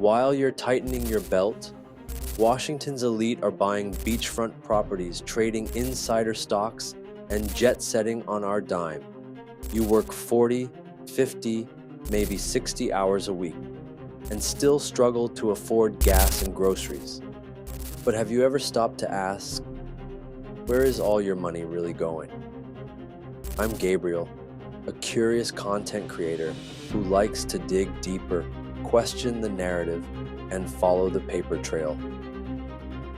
While you're tightening your belt, Washington's elite are buying beachfront properties, trading insider stocks, and jet-setting on our dime. You work 40, 50, maybe 60 hours a week, and still struggle to afford gas and groceries. But have you ever stopped to ask, where is all your money really going? I'm Gabriel, a curious content creator who likes to dig deeper, question the narrative, and follow the paper trail.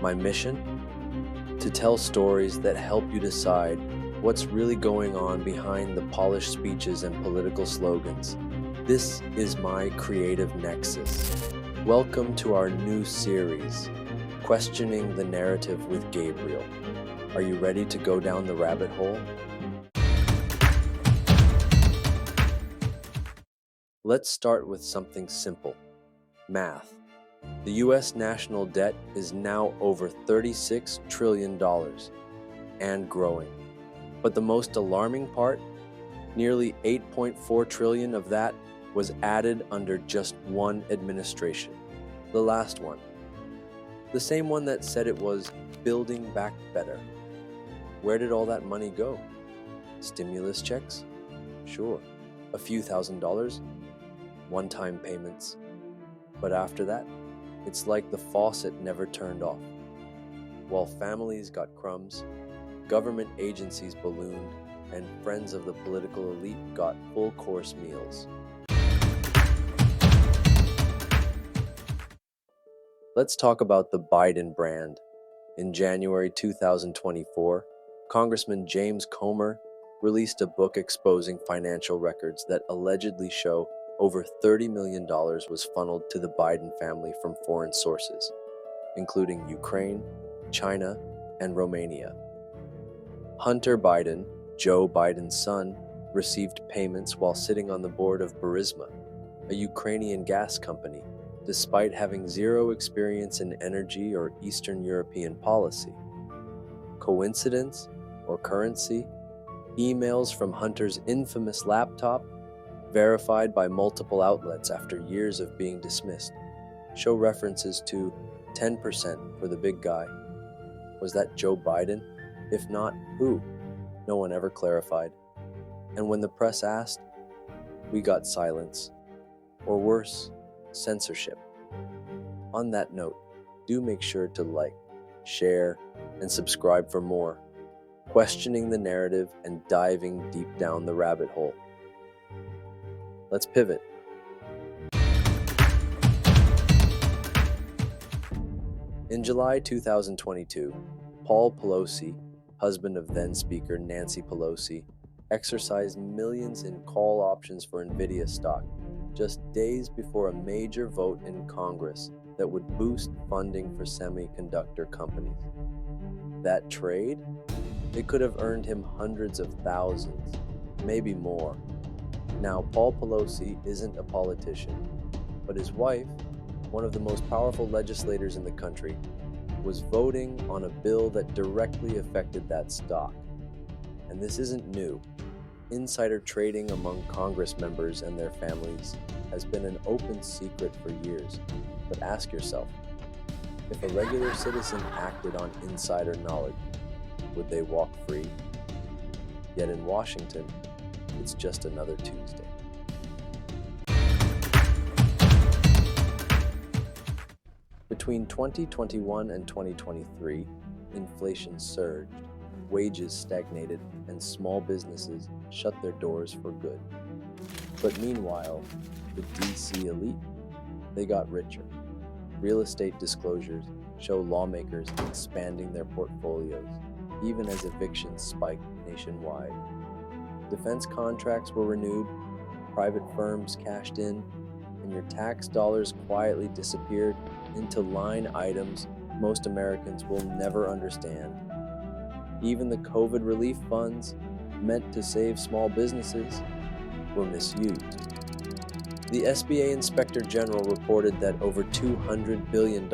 My mission? To tell stories that help you decide what's really going on behind the polished speeches and political slogans. This is my Creative Nexus. Welcome to our new series, Questioning the Narrative with Gabriel. Are you ready to go down the rabbit hole? Let's start with something simple, math. The U.S. national debt is now over $36 trillion and growing. But the most alarming part, nearly $8.4 trillion of that was added under just one administration, the last one. The same one that said it was building back better. Where did all that money go? Stimulus checks? Sure. A few $1,000s? One-time payments. But after that, it's like the faucet never turned off. While families got crumbs, government agencies ballooned, and friends of the political elite got full-course meals. Let's talk about the Biden brand. In January 2024, Congressman James Comer released a book exposing financial records that allegedly show over $30 million was funneled to the Biden family from foreign sources, including Ukraine, China, and Romania. Hunter Biden, Joe Biden's son, received payments while sitting on the board of Burisma, a Ukrainian gas company, despite having zero experience in energy or Eastern European policy. Coincidence or currency? Emails from Hunter's infamous laptop, verified by multiple outlets after years of being dismissed, show references to 10% for the big guy. Was that Joe Biden? If not, who? No one ever clarified. And when the press asked, we got silence. Or worse, censorship. On that note, do make sure to like, share, and subscribe for more, questioning the narrative and diving deep down the rabbit hole. Let's pivot. In July 2022, Paul Pelosi, husband of then-Speaker Nancy Pelosi, exercised millions in call options for NVIDIA stock just days before a major vote in Congress that would boost funding for semiconductor companies. That trade? It could have earned him hundreds of thousands, maybe more. Now, Paul Pelosi isn't a politician, but his wife, one of the most powerful legislators in the country, was voting on a bill that directly affected that stock. And this isn't new. Insider trading among Congress members and their families has been an open secret for years. But ask yourself, if a regular citizen acted on insider knowledge, would they walk free? Yet in Washington, it's just another Tuesday. Between 2021 and 2023, inflation surged, wages stagnated, and small businesses shut their doors for good. But meanwhile, the DC elite, they got richer. Real estate disclosures show lawmakers expanding their portfolios, even as evictions spiked nationwide. Defense contracts were renewed, private firms cashed in, and your tax dollars quietly disappeared into line items most Americans will never understand. Even the COVID relief funds, meant to save small businesses, were misused. The SBA Inspector General reported that over $200 billion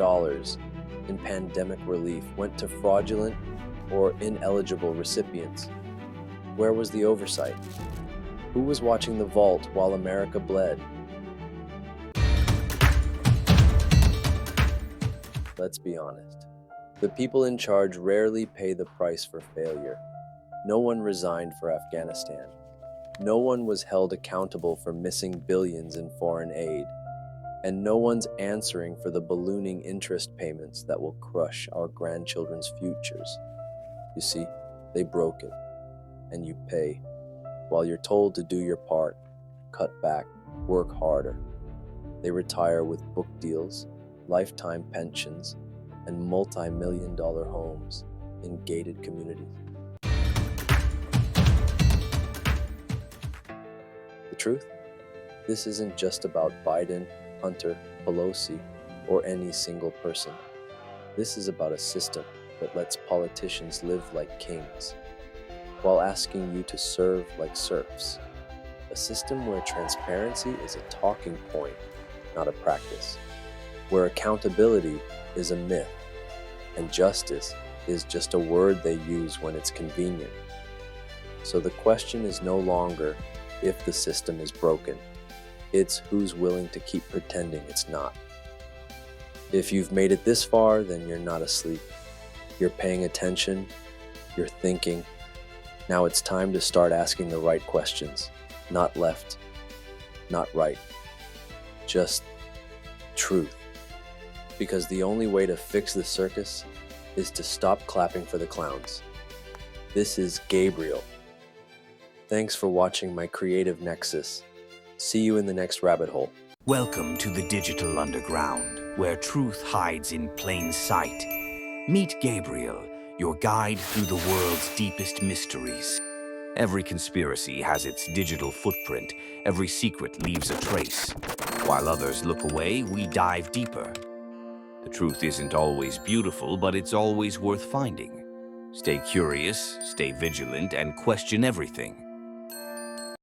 in pandemic relief went to fraudulent or ineligible recipients. Where was the oversight? Who was watching the vault while America bled? let's be honest. The people in charge rarely pay the price for failure. No one resigned for Afghanistan. No one was held accountable for missing billions in foreign aid. And no one's answering for the ballooning interest payments that will crush our grandchildren's futures. You see, they broke it, and you pay, while you're told to do your part, cut back, work harder. They retire with book deals, lifetime pensions, and multi-million-dollar homes in gated communities. The truth? This isn't just about Biden, Hunter, Pelosi, or any single person. This is about a system that lets politicians live like kings, while asking you to serve like serfs. A system where transparency is a talking point, not a practice. Where accountability is a myth, and justice is just a word they use when it's convenient. So the question is no longer if the system is broken. It's who's willing to keep pretending it's not. If you've made it this far, then you're not asleep. You're paying attention, you're thinking. Now it's time to start asking the right questions. Not left, not right. Just truth. Because the only way to fix the circus is to stop clapping for the clowns. This is Gabriel. Thanks for watching my Creative Nexus. See you in the next rabbit hole. Welcome to the digital underground, where truth hides in plain sight. Meet Gabriel, your guide through the world's deepest mysteries. Every conspiracy has its digital footprint. Every secret leaves a trace. While others look away, we dive deeper. The truth isn't always beautiful, but it's always worth finding. Stay curious, stay vigilant, and question everything.